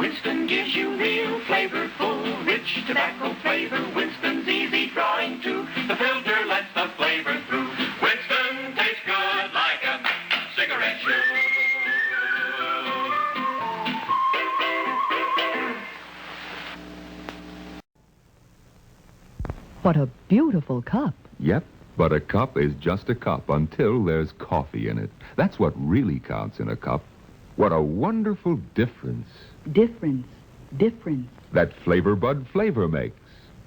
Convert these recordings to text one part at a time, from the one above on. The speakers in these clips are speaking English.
Winston gives you real flavorful, rich tobacco flavor. Winston's easy drawing too. The filter lets the flavor through. Winston tastes good like a cigarette chew. What a beautiful cup. Yep, but a cup is just a cup until there's coffee in it. That's what really counts in a cup. What a wonderful difference. Difference. That Flavor Bud flavor makes.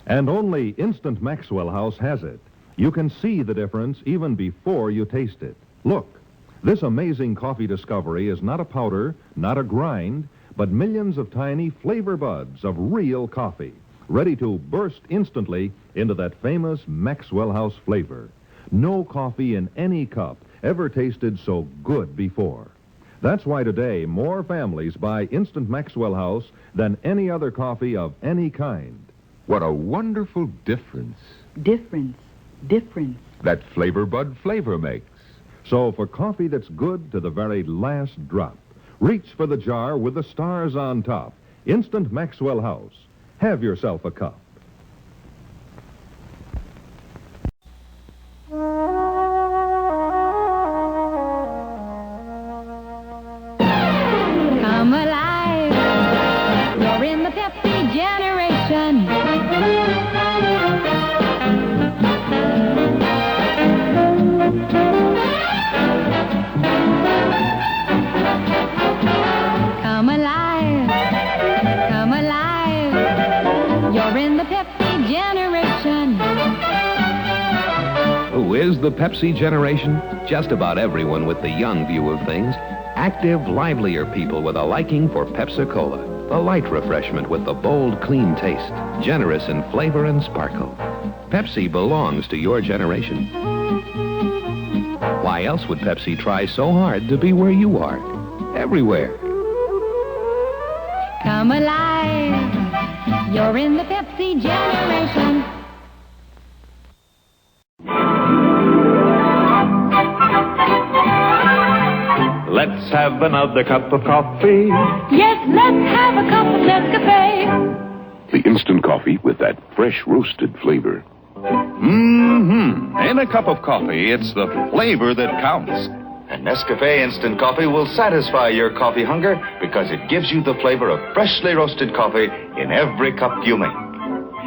And only Instant Maxwell House has it. You can see the difference even before you taste it. Look, this amazing coffee discovery is not a powder, not a grind, but millions of tiny flavor buds of real coffee, ready to burst instantly into that famous Maxwell House flavor. No coffee in any cup ever tasted so good before. That's why today more families buy Instant Maxwell House than any other coffee of any kind. What a wonderful difference. Difference. That Flavor Bud flavor makes. So for coffee that's good to the very last drop, reach for the jar with the stars on top. Instant Maxwell House. Have yourself a cup. Come alive. You're in the Pepsi generation. Come alive. Come alive. You're in the Pepsi generation. Who is the Pepsi generation? Just about everyone with the young view of things. Active, livelier people with a liking for Pepsi-Cola. The light refreshment with the bold, clean taste. Generous in flavor and sparkle. Pepsi belongs to your generation. Why else would Pepsi try so hard to be where you are? Everywhere. Come alive. You're in the Pepsi generation. Let's have another cup of coffee. Yes, let's have a cup of Nescafe. The instant coffee with that fresh roasted flavor. In a cup of coffee, it's the flavor that counts. And Nescafe Instant Coffee will satisfy your coffee hunger because it gives you the flavor of freshly roasted coffee in every cup you make.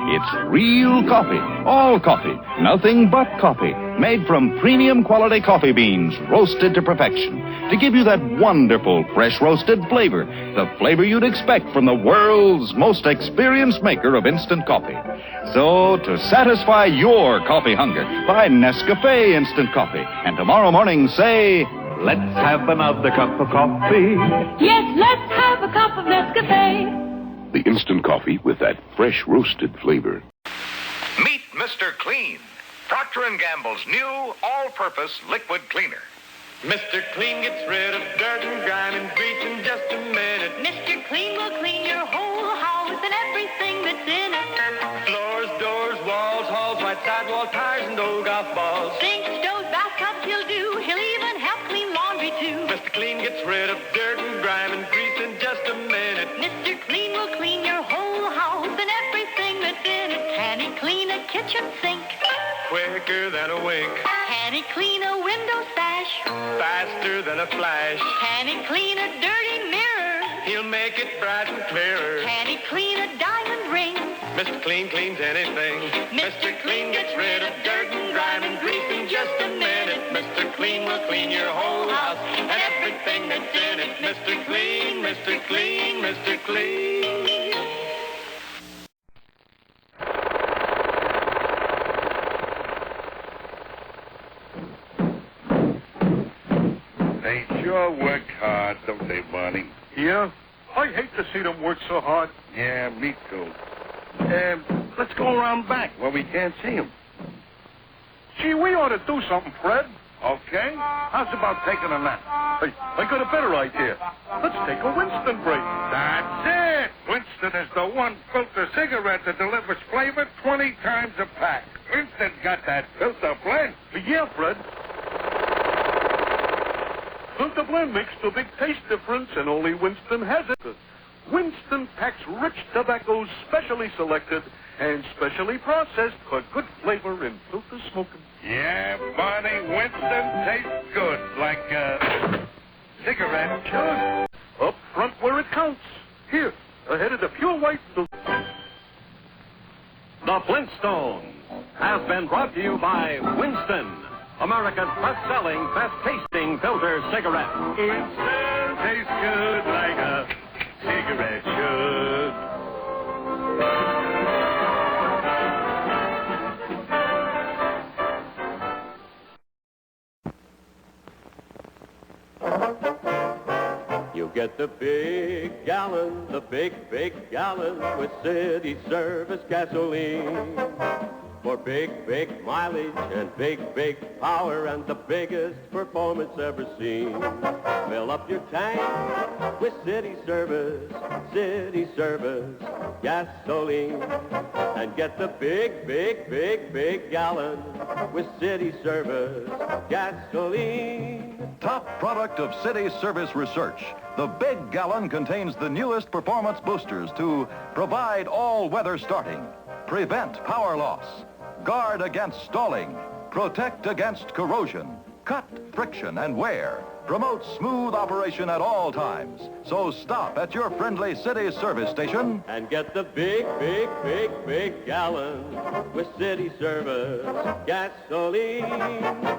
It's real coffee, all coffee, nothing but coffee, made from premium quality coffee beans, roasted to perfection, to give you that wonderful fresh roasted flavor, the flavor you'd expect from the world's most experienced maker of instant coffee. So, to satisfy your coffee hunger, buy Nescafe Instant Coffee, and tomorrow morning say, Let's have another cup of coffee. Yes, let's have a cup of Nescafe. The instant coffee with that fresh roasted flavor. Meet Mr. Clean, Procter & Gamble's new all-purpose liquid cleaner. Mr. Clean gets rid of dirt and grime and grease in just a minute. Mr. Clean will clean your whole house and everything that's in it. Floors, doors, walls, halls, white sidewall tires, and old golf balls. Sinks, stoves, bathtubs, he'll do. He'll even help clean laundry, too. Mr. Clean gets rid of dirt and grime and grease in just a minute. Mr. Clean will clean your whole house and everything that's in it. Can he clean a kitchen sink? Quicker than a wink. Can he clean a window sash? Faster than a flash. Can he clean a dirty mirror? He'll make it bright and clearer. Can he clean a diamond ring? Mr. Clean cleans anything. Mr. Clean gets rid of dirt and grime and grease in just a minute. Mr. Clean will clean your whole house and everything that's in it. Mr. Clean, Mr. Clean, Mr. Clean. They sure work hard, don't they, Barney? Yeah? I hate to see them work so hard. Yeah, me too. Let's go around back where we can't see them. Gee, we ought to do something, Fred. Okay. How's about taking a nap? Hey, I got a better idea. Let's take a Winston break. That's it. Winston is the one filter cigarette that delivers flavor 20 times a pack. Winston's got that filter blend. Yeah, Fred. Filter blend makes the big taste difference, and only Winston has it. Winston packs rich tobaccos specially selected and specially processed for good flavor in filter smoking. Yeah, Barney, Winston tastes good like a cigarette should. Up front where it counts. Here, ahead of the pure white. The Flintstones has been brought to you by Winston, America's best-selling, best-tasting filter cigarette. Winston tastes good like a cigarette should. You get the big gallon, the big gallon with city service gasoline. For big mileage and big power and the biggest performance ever seen. Fill up your tank with city service gasoline. And get the big gallon with city service gasoline. Top product of City Service Research. The Big Gallon contains the newest performance boosters to provide all-weather starting, prevent power loss, guard against stalling, protect against corrosion, cut friction and wear, promote smooth operation at all times. So stop at your friendly City Service station and get the big gallon with City Service gasoline.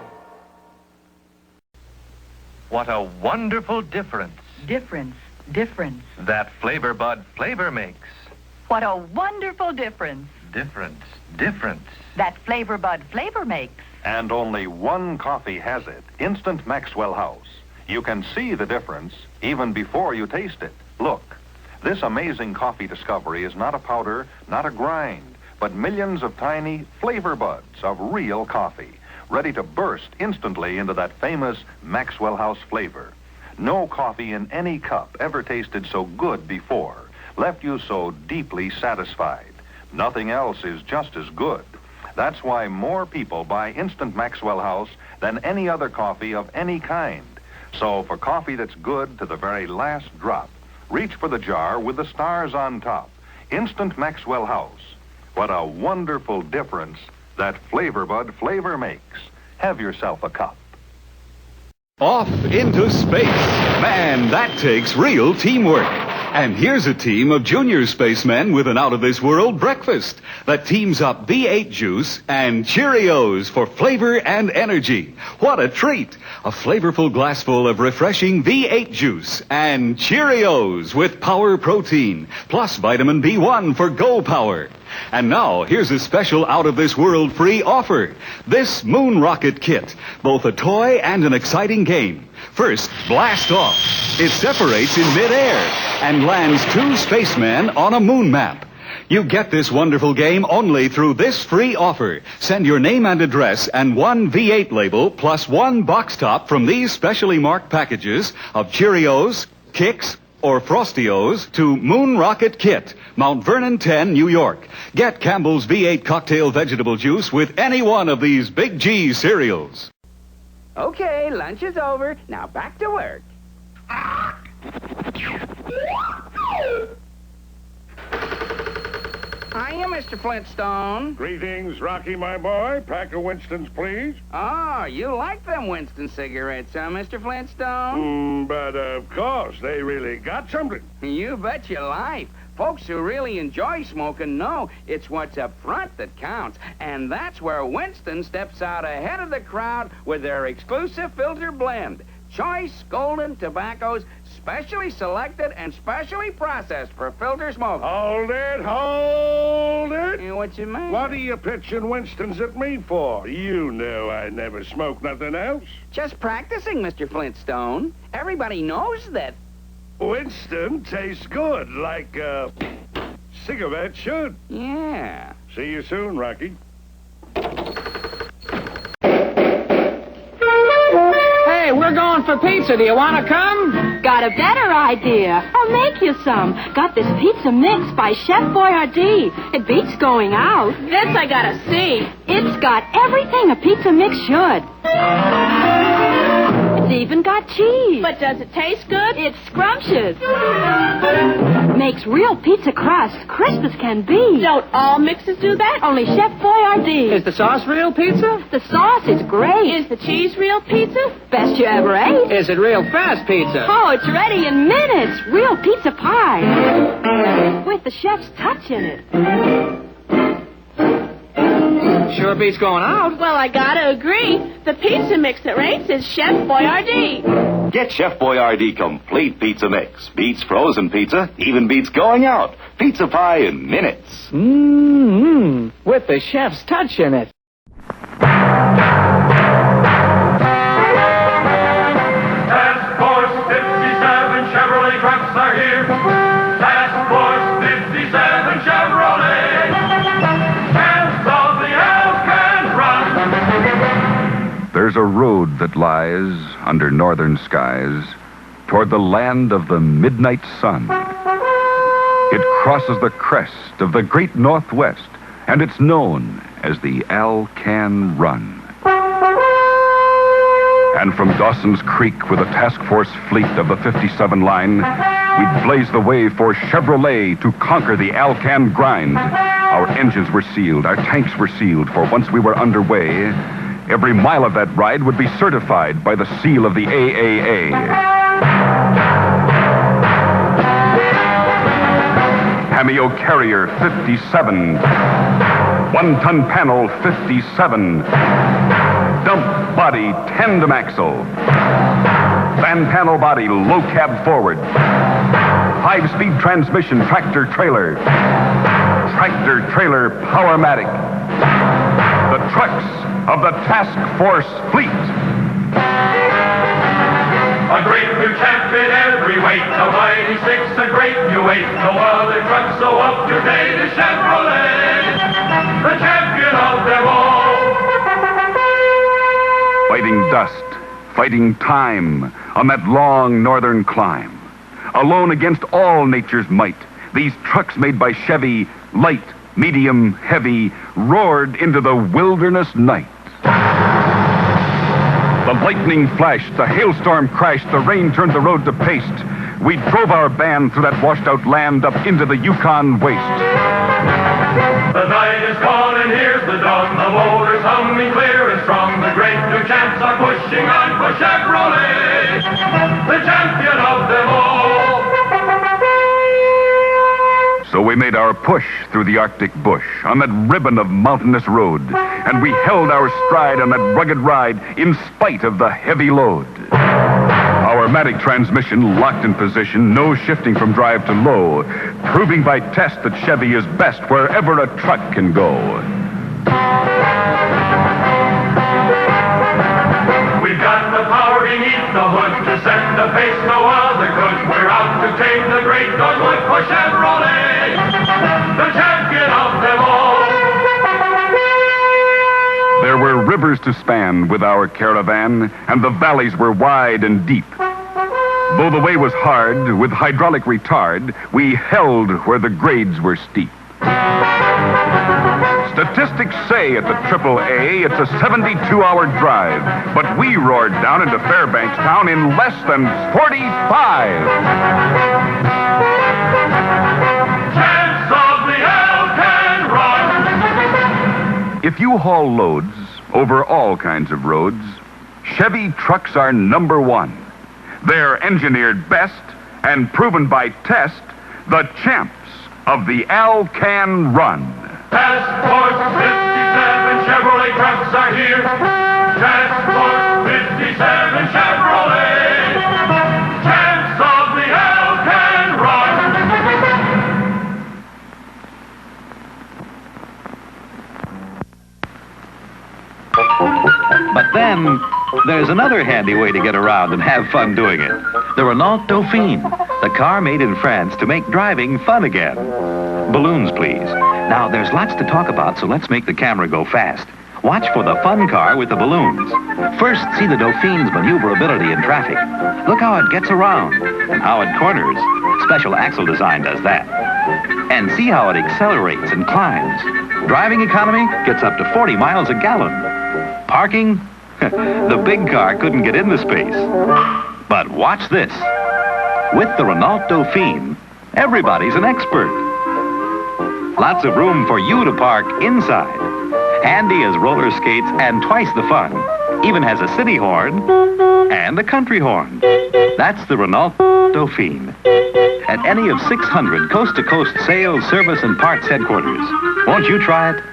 What a wonderful difference Difference that Flavor Bud flavor makes. What a wonderful difference Difference that Flavor Bud flavor makes. And only one coffee has it, Instant Maxwell House. You can see the difference even before you taste it. Look, this amazing coffee discovery is not a powder, not a grind, but millions of tiny flavor buds of real coffee, ready to burst instantly into that famous Maxwell House flavor. No coffee in any cup ever tasted so good before, left you so deeply satisfied. Nothing else is just as good. That's why more people buy Instant Maxwell House than any other coffee of any kind. So for coffee that's good to the very last drop, reach for the jar with the stars on top. Instant Maxwell House. What a wonderful difference that Flavor Bud flavor makes. Have yourself a cup. Off into space. Man, that takes real teamwork. And here's a team of junior spacemen with an out-of-this-world breakfast that teams up V8 juice and Cheerios for flavor and energy. What a treat! A flavorful glassful of refreshing V8 juice and Cheerios with power protein, plus vitamin B1 for go power. And now, here's a special out-of-this-world free offer. This moon rocket kit, both a toy and an exciting game. First, blast off. It separates in midair and lands 2 spacemen on a moon map. You get this wonderful game only through this free offer. Send your name and address and 1 V8 label plus 1 box top from these specially marked packages of Cheerios, Kicks, or Frostios to Moon Rocket Kit, Mount Vernon 10, New York. Get Campbell's V8 cocktail vegetable juice with any one of these Big G cereals. Okay, lunch is over. Now back to work. Hiya, Mr. Flintstone. Greetings, Rocky, my boy. Pack of Winstons, please. Oh, you like them Winston cigarettes, huh, Mr. Flintstone? But of course, they really got something. You bet your life. Folks who really enjoy smoking know it's what's up front that counts. And that's where Winston steps out ahead of the crowd with their exclusive filter blend. Choice golden tobaccos, specially selected and specially processed for filter smoke. Hold it! What's your man? What are you pitching Winston's at me for? You know I never smoke nothing else. Just practicing, Mr. Flintstone. Everybody knows that. Winston tastes good, like a cigarette should. Yeah. See you soon, Rocky. Hey, we're going for pizza. Do you want to come? Got a better idea. I'll make you some. Got this pizza mix by Chef Boyardee. It beats going out. This I gotta see. It's got everything a pizza mix should. It's even got cheese. But does it taste good? It's scrumptious. real pizza crust, crisp as can be. Don't all mixes do that? Only Chef Boyardee. Is the sauce real pizza? The sauce is great. Is the cheese real pizza? Best you ever ate. Is it real fast pizza? Oh, it's ready in minutes. Real pizza pie. With the chef's touch in it. Sure beats going out. Well, I gotta agree. The pizza mix that rates is Chef Boyardee. Get Chef Boyardee Complete Pizza Mix. Beats frozen pizza, even beats going out. Pizza pie in minutes. Mmm, with the chef's touch in it. Task Force 57 Chevrolet trucks are here. Task Force 57 Chevrolet. There's a road that lies under northern skies toward the land of the midnight sun. It crosses the crest of the great Northwest, and it's known as the Alcan Run. And from Dawson's Creek with a task force fleet of the 57 line, we'd blaze the way for Chevrolet to conquer the Alcan grind. Our engines were sealed, our tanks were sealed, for once we were underway, every mile of that ride would be certified by the seal of the AAA. Cameo Carrier 57. 1-ton panel 57. Dump body tandem axle. Fan panel body low cab forward. 5-speed transmission tractor trailer. Tractor trailer Powermatic. The trucks of the Task Force Fleet. A great new champion every weight, a mighty six, a great new eight. No other truck so up to date as Chevrolet, the champion of them all. Fighting dust, fighting time on that long northern climb. Alone against all nature's might, these trucks made by Chevy, light, medium, heavy, roared into the wilderness night. The lightning flashed, the hailstorm crashed, the rain turned the road to paste. We drove our band through that washed-out land up into the Yukon waste. The night is gone and here's the dawn, the motor's humming clear and strong. The great new champs are pushing on for Chevrolet, the champion of them all. So we made our push through the Arctic bush on that ribbon of mountainous road, and we held our stride on that rugged ride in spite of the heavy load. Our Matic transmission locked in position, no shifting from drive to low, proving by test that Chevy is best wherever a truck can go. We've got the power beneath the hood to set the pace no other could. We're out to tame the great Northwood for Chevrolet, the champion of them all. There were rivers to span with our caravan, and the valleys were wide and deep. Though the way was hard, with hydraulic retard, we held where the grades were steep. Statistics say at the AAA it's a 72-hour drive, but we roared down into Fairbanks town in less than 45. Champs of the Alcan Run. If you haul loads over all kinds of roads, Chevy trucks are number one. They're engineered best and proven by test, the champs of the Alcan Run. Task Force 57 Chevrolet trucks are here. Task Force 57 Chevrolet, champs of the Alcan Run. But then, there's another handy way to get around and have fun doing it. The Renault Dauphine, the car made in France to make driving fun again. Balloons, please. Now, there's lots to talk about, so let's make the camera go fast. Watch for the fun car with the balloons. First, see the Dauphine's maneuverability in traffic. Look how it gets around and how it corners. Special axle design does that. And see how it accelerates and climbs. Driving economy gets up to 40 miles a gallon. Parking? The big car couldn't get in the space. But watch this. With the Renault Dauphine, Everybody's an expert. Lots of room for you to park inside. Handy as roller skates and twice the fun. Even has a city horn and a country horn. That's the Renault Dauphine. At any of 600 coast-to-coast sales, service, and parts headquarters. Won't you try it?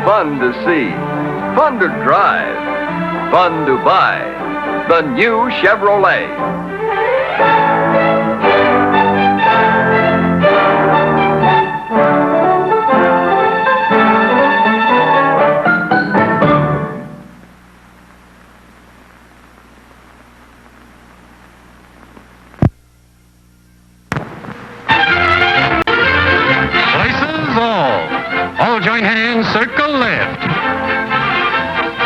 Fun to see, fun to drive, fun to buy. The new Chevrolet. All join hands, circle left.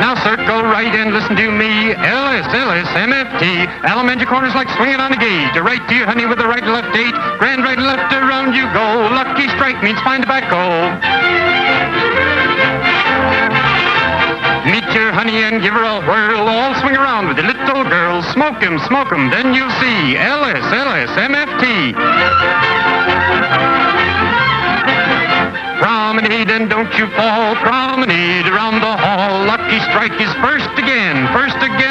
Now circle right and listen to me. LS, MFT. Alimentary corners like swinging on a gauge. A right to your honey with a right and left date. Grand right and left around you go. Lucky strike means fine tobacco. Meet your honey and give her a whirl. All swing around with the little girl. Smoke 'em, then you'll see. LS, MFT. Promenade and don't you fall. Promenade around the hall. Lucky strike is first again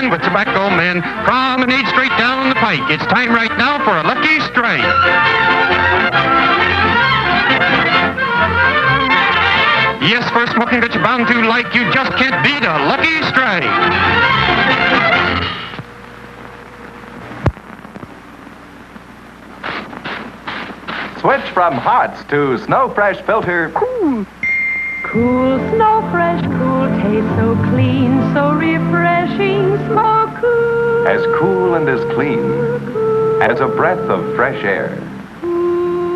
with tobacco men. Promenade straight down the pike. It's time right now for a lucky strike. Yes, for smoking that you're bound to like. You just can't beat a lucky strike. Switch from Hots to Snow Fresh Filter. Cool. Cool, Snow Fresh, cool, taste so clean, so refreshing, smoke cool. As cool and as clean as a breath of fresh air.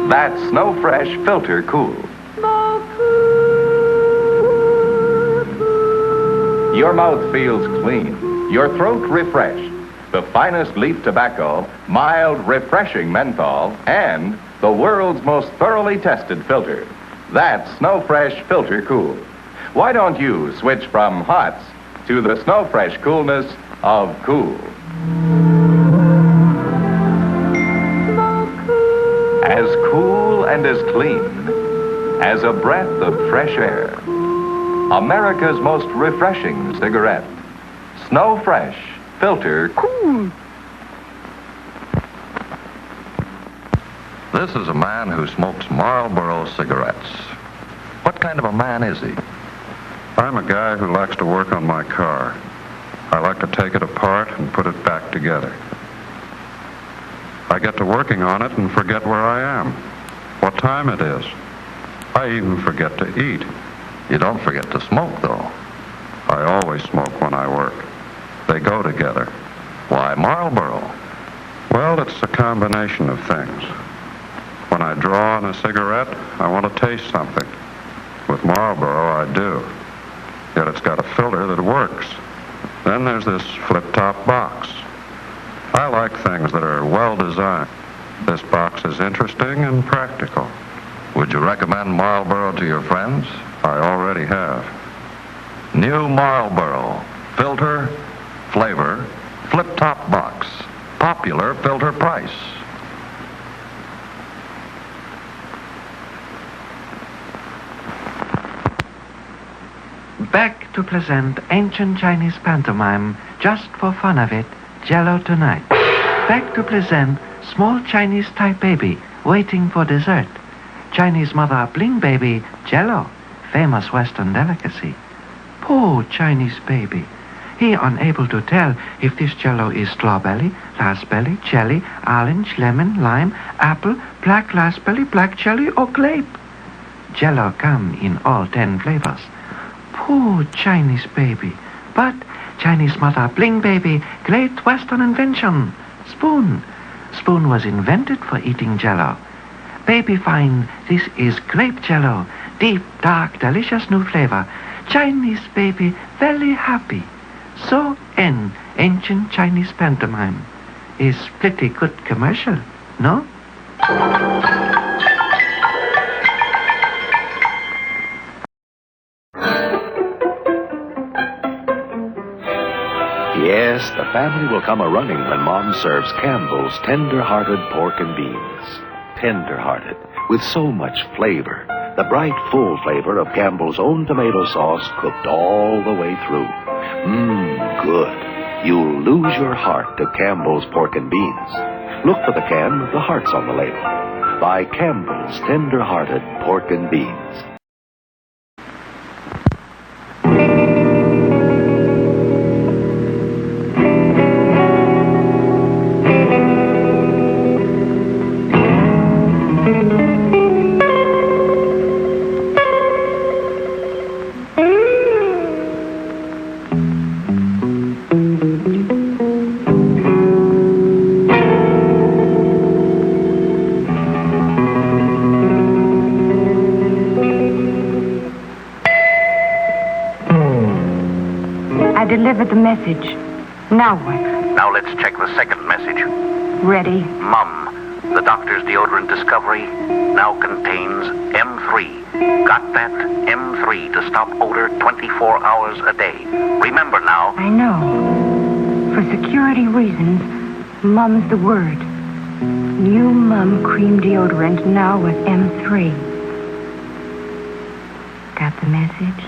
That's Snow Fresh Filter Cool. Smoke cool. Your mouth feels clean, your throat refreshed. The finest leaf tobacco, mild, refreshing menthol, and the world's most thoroughly tested filter. That's Snow Fresh Filter Cool. Why don't you switch from Hots to the Snow Fresh coolness of cool? As cool and as clean as a breath of fresh air. America's most refreshing cigarette. Snow Fresh Filter Cool. This is a man who smokes Marlboro cigarettes. What kind of a man is he? I'm a guy who likes to work on my car. I like to take it apart and put it back together. I get to working on it and forget where I am, what time it is. I even forget to eat. You don't forget to smoke, though. I always smoke when I work. They go together. Why Marlboro? Well, it's a combination of things. When I draw on a cigarette, I want to taste something. With Marlboro, I do. Yet it's got a filter that works. Then there's this flip-top box. I like things that are well designed. This box is interesting and practical. Would you recommend Marlboro to your friends? I already have. New Marlboro. Filter, flavor, flip-top box. Popular filter price. Back to present ancient Chinese pantomime, just for fun of it, Jello tonight. Back to present small Chinese type baby, waiting for dessert. Chinese mother bling baby, Jello, famous Western delicacy. Poor Chinese baby. He unable to tell if this Jello is strawberry, raspberry, jelly, orange, lemon, lime, apple, black raspberry, black jelly, or grape. Jello come in all 10 flavors. Poor Chinese baby. But Chinese mother bling baby, great Western invention. Spoon. Spoon was invented for eating Jello. Baby find this is grape Jello. Deep, dark, delicious new flavor. Chinese baby very happy. So end ancient Chinese pantomime. Is pretty good commercial, no? Yes, the family will come a-running when Mom serves Campbell's tender-hearted pork and beans. Tender-hearted, with so much flavor. The bright, full flavor of Campbell's own tomato sauce cooked all the way through. Good. You'll lose your heart to Campbell's pork and beans. Look for the can with the hearts on the label. Buy Campbell's tender-hearted pork and beans. Delivered the message. Now what? Now let's check the second message. Ready. Mum, the doctor's deodorant discovery now contains M3. Got that? M3 to stop odor 24 hours a day. Remember now. I know. For security reasons, Mum's the word. New Mum cream deodorant now with M3. Got the message?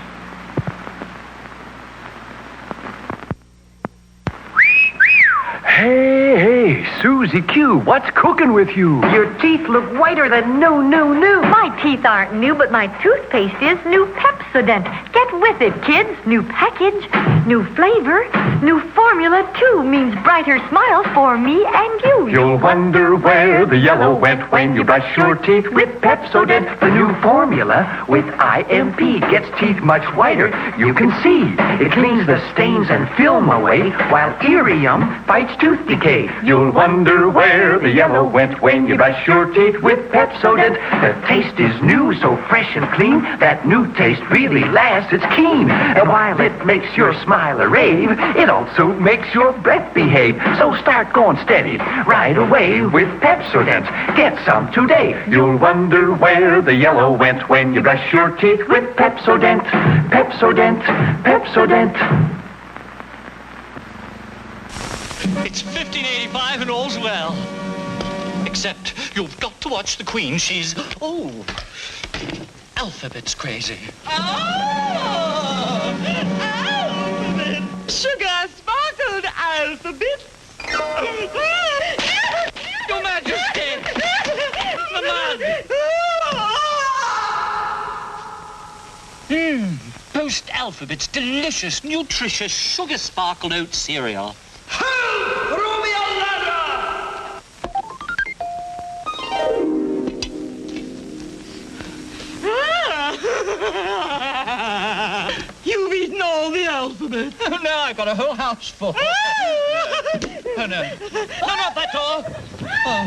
Hey, Susie Q, what's cooking with you? Your teeth look whiter than new. My teeth aren't new, but my toothpaste is new Pepsodent. Get with it, kids. New package, new flavor, new formula, too, means brighter smiles for me and you. You'll wonder where the yellow went when you brush your teeth with Pepsodent. The new formula with IMP gets teeth much whiter. You can see it cleans the stains and film away, while Irium fights tooth decay. You'll wonder where the yellow went when you brush your teeth with Pepsodent. The taste is new, so fresh and clean. That new taste really lasts, it's keen. And while it makes your smile a rave, it also makes your breath behave. So start going steady right away with Pepsodent. Get some today. You'll wonder where the yellow went when you brush your teeth with Pepsodent. Pepsodent, Pepsodent. It's 1585 and all's well. Except you've got to watch the Queen. She's, alphabet's crazy. Alphabet! Sugar sparkled alphabet! Your Majesty! Post-alphabet's delicious, nutritious, sugar-sparkled oat cereal. You've eaten all the alphabet. Oh, now I've got a whole house full. Oh, no. No, not that door. Oh.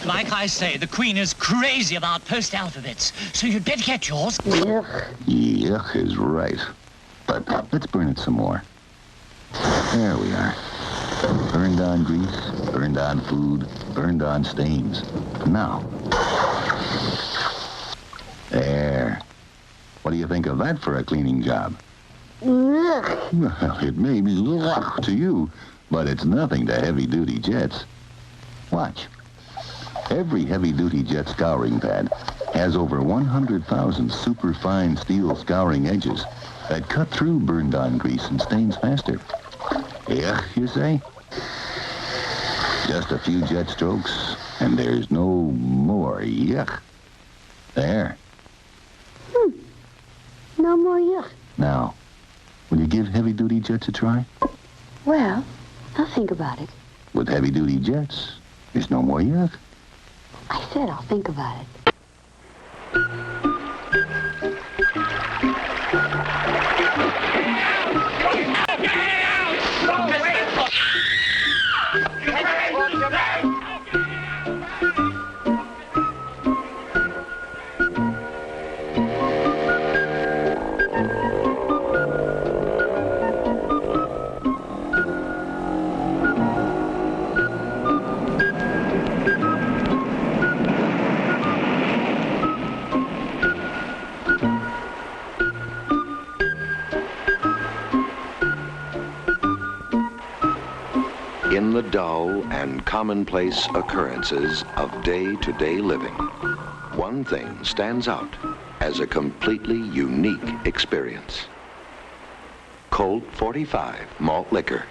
Like I say, the Queen is crazy about post-alphabets, so you'd better get yours. Yuck is right. But let's burn it some more. There we are. Burned on grease, burned on food, burned on stains. Now. There. What do you think of that for a cleaning job? Well, it may be to you, but it's nothing to heavy-duty jets. Watch. Every heavy-duty jet scouring pad has over 100,000 superfine steel scouring edges that cut through burned-on grease and stains faster. Yeah, you say? Just a few jet strokes, and there's no more yuck. There. No more yuck. Now, will you give heavy-duty jets a try? Well, I'll think about it. With heavy-duty jets, there's no more yuck. I said I'll think about it. In the dull and commonplace occurrences of day-to-day living, one thing stands out as a completely unique experience. Colt 45 malt liquor.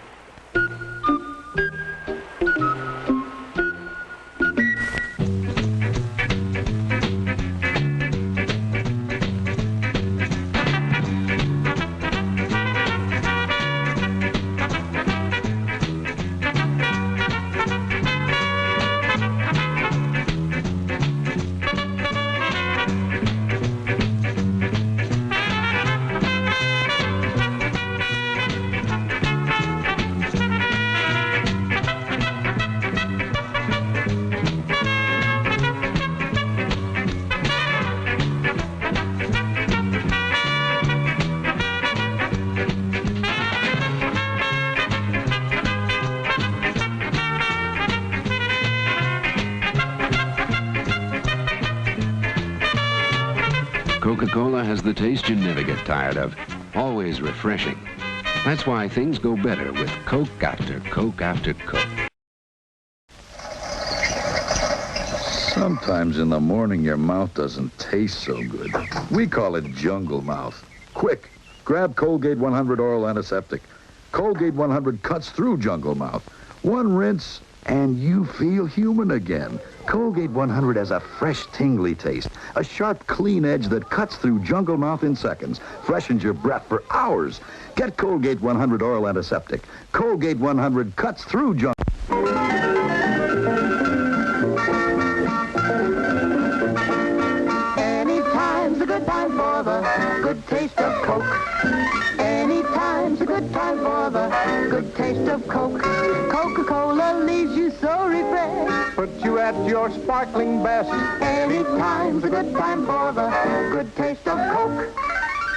Coca-Cola has the taste you never get tired of. Always refreshing. That's why things go better with Coke after Coke after Coke. Sometimes in the morning your mouth doesn't taste so good. We call it jungle mouth. Quick, grab Colgate 100 Oral Antiseptic. Colgate 100 cuts through jungle mouth. One rinse and you feel human again. Colgate 100 has a fresh, tingly taste, a sharp, clean edge that cuts through jungle mouth in seconds, freshens your breath for hours. Get Colgate 100 Oral Antiseptic. Colgate 100 cuts through jungle. Anytime's a good time for the good taste of Coke. Anytime's a good time for the good taste of Coke. Coca-Cola leaves you so refreshed. Put you at your sparkling best. Anytime's a good time for the good taste of Coke.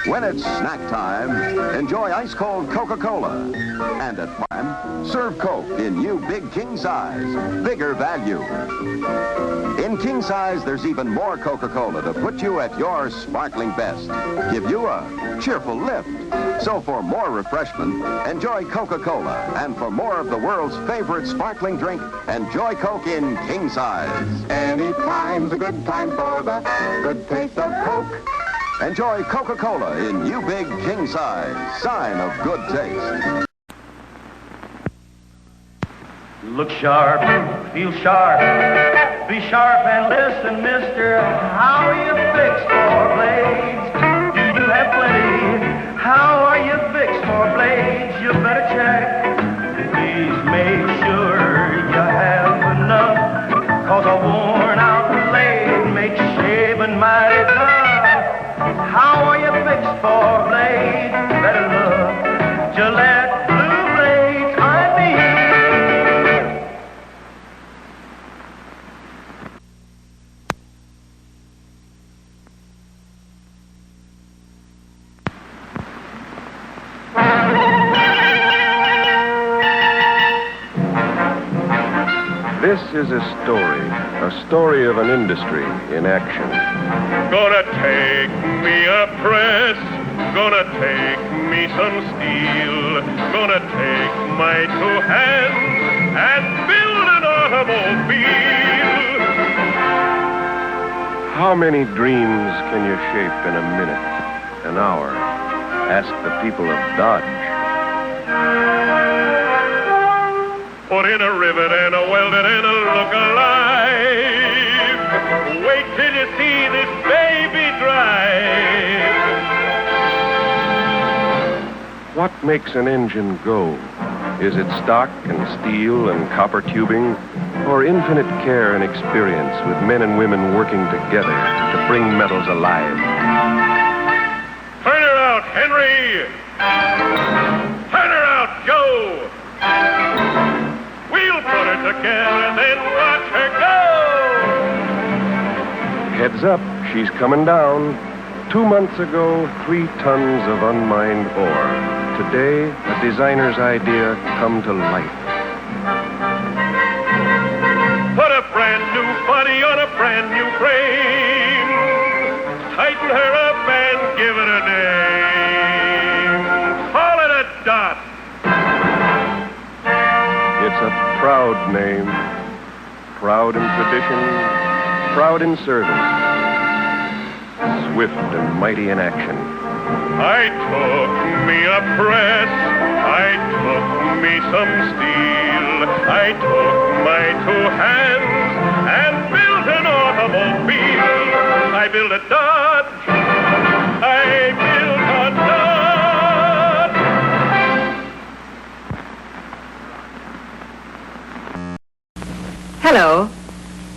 When it's snack time, enjoy ice-cold Coca-Cola. And at prime, serve Coke in new big king size, bigger value. In king size, there's even more Coca-Cola to put you at your sparkling best. Give you a cheerful lift. So for more refreshment, enjoy Coca-Cola. And for more of the world's favorite sparkling drink, enjoy Coke in king size. Anytime's a good time for the good taste of Coke. Enjoy Coca-Cola in new big king size, sign of good taste. Look sharp, feel sharp, be sharp and listen, mister. How are you fixed for blades? Do you have plenty? How are you fixed for blades? You better check. Please make sure you have enough, cause a worn out blade makes shaving mighty tough. How are you fixed for blades? This is a story of an industry in action. Gonna take me a press, gonna take me some steel, gonna take my two hands and build an automobile. How many dreams can you shape in a minute, an hour? Ask the people of Dodge. Put in a rivet and a welded and a look alive. Wait till you see this baby drive. What makes an engine go? Is it stock and steel and copper tubing, or infinite care and experience with men and women working together to bring metals alive? Turn her out, Henry! Turn her out, Joe! We'll put her together, then watch her go! Heads up, she's coming down. 2 months ago, 3 tons of unmined ore. Today, a designer's idea come to life. Put a brand new body on a brand new frame. Tighten her up and give it a name. Call it a dot. It's a proud name. Proud in tradition, proud in service. Swift and mighty in action. I took me a press, I took me some steel, I took my two hands and built an automobile. I built a Dodge, I built a Dodge. Hello.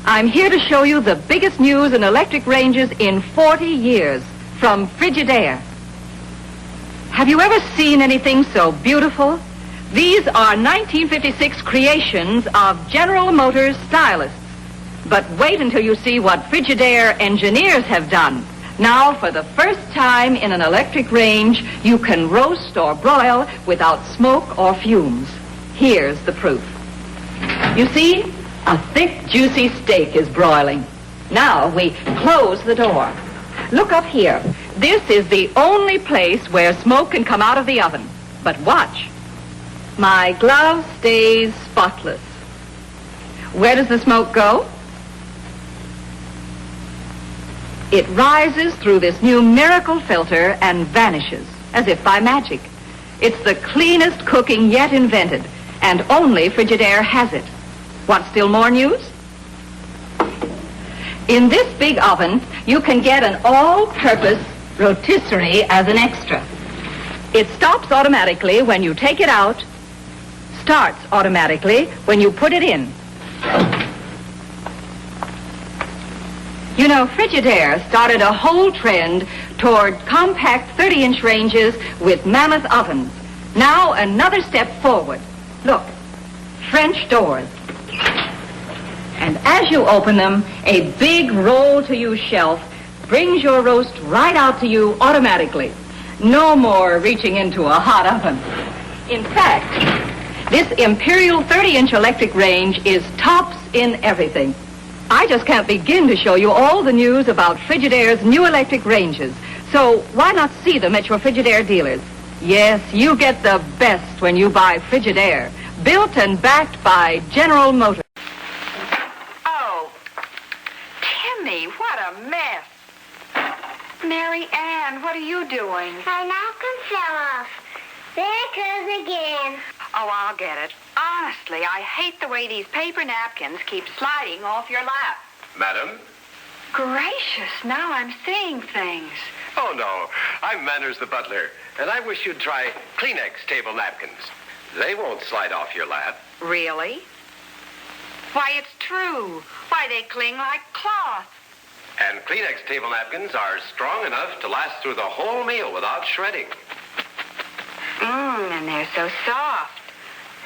I'm here to show you the biggest news in electric ranges in 40 years from Frigidaire. Have you ever seen anything so beautiful? These are 1956 creations of General Motors stylists. But wait until you see what Frigidaire engineers have done. Now, for the first time in an electric range, you can roast or broil without smoke or fumes. Here's the proof. You see, a thick, juicy steak is broiling. Now we close the door. Look up here. This is the only place where smoke can come out of the oven. But watch. My glove stays spotless. Where does the smoke go? It rises through this new miracle filter and vanishes, as if by magic. It's the cleanest cooking yet invented, and only Frigidaire has it. Want still more news? In this big oven, you can get an all-purpose rotisserie as an extra. It stops automatically when you take it out, starts automatically when you put it in. You know, Frigidaire started a whole trend toward compact 30-inch ranges with mammoth ovens. Now another step forward. Look, French doors. And as you open them, a big roll-to-you shelf brings your roast right out to you automatically. No more reaching into a hot oven. In fact, this Imperial 30-inch electric range is tops in everything. I just can't begin to show you all the news about Frigidaire's new electric ranges. So why not see them at your Frigidaire dealers? Yes, you get the best when you buy Frigidaire. Built and backed by General Motors. Oh, Timmy, what a mess. Mary Ann, what are you doing? My napkin fell off. There it goes again. Oh, I'll get it. Honestly, I hate the way these paper napkins keep sliding off your lap. Madam? Gracious, now I'm seeing things. Oh, no. I'm Manners the butler, and I wish you'd try Kleenex table napkins. They won't slide off your lap. Really? Why, it's true. Why, they cling like cloth. And Kleenex table napkins are strong enough to last through the whole meal without shredding. And they're so soft.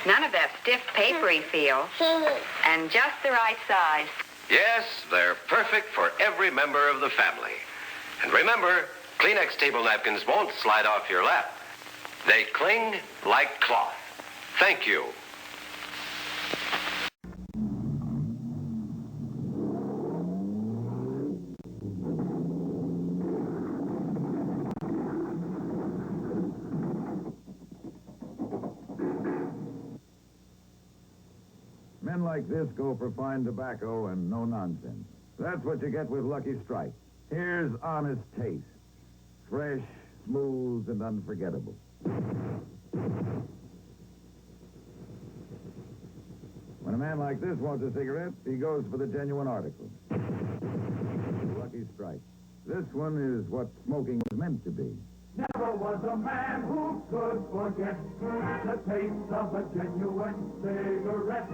None of that stiff, papery feel. And just the right size. Yes, they're perfect for every member of the family. And remember, Kleenex table napkins won't slide off your lap. They cling like cloth. Thank you. Men like this go for fine tobacco and no nonsense. That's what you get with Lucky Strike. Here's honest taste. Fresh, smooth, and unforgettable. When a man like this wants a cigarette, he goes for the genuine article. Lucky Strike. This one is what smoking was meant to be. Never was a man who could forget the taste of a genuine cigarette.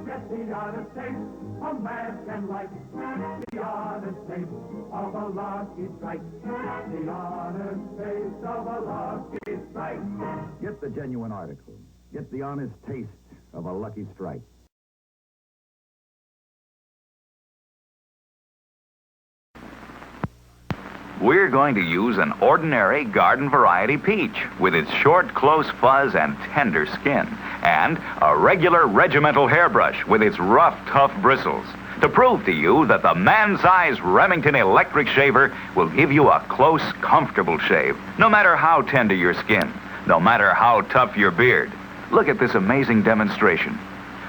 Get the honest taste a man can like. The honest taste of a Lucky Strike. The honest taste of a Lucky Strike. Get the genuine article. Get the honest taste of a Lucky Strike. We're going to use an ordinary garden variety peach with its short, close fuzz and tender skin, and a regular regimental hairbrush with its rough, tough bristles, to prove to you that the man-size Remington electric shaver will give you a close, comfortable shave, no matter how tender your skin, no matter how tough your beard. Look at this amazing demonstration.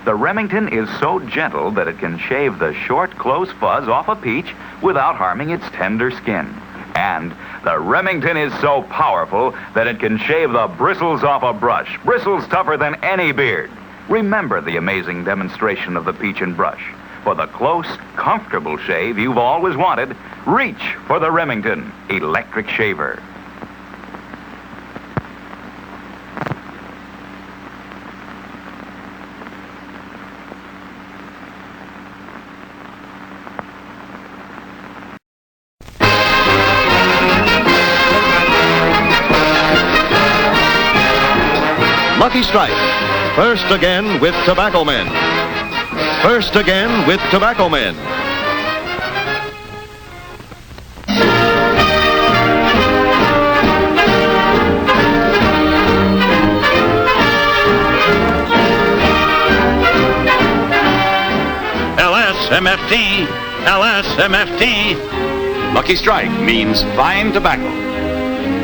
The Remington is so gentle that it can shave the short, close fuzz off a peach without harming its tender skin. And the Remington is so powerful that it can shave the bristles off a brush, bristles tougher than any beard. Remember the amazing demonstration of the peach and brush. For the close, comfortable shave you've always wanted, reach for the Remington electric shaver. Lucky Strike. First again with Tobacco Men. First again with Tobacco Men. LSMFT, LSMFT. Lucky Strike means fine tobacco.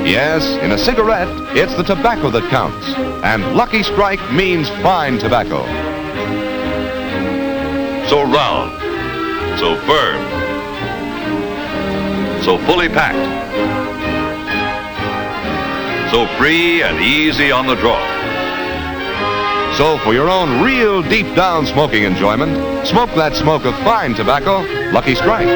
Yes, in a cigarette, it's the tobacco that counts. And Lucky Strike means fine tobacco. So round, so firm, so fully packed, so free and easy on the draw. So for your own real deep down smoking enjoyment, smoke that smoke of fine tobacco, Lucky Strike.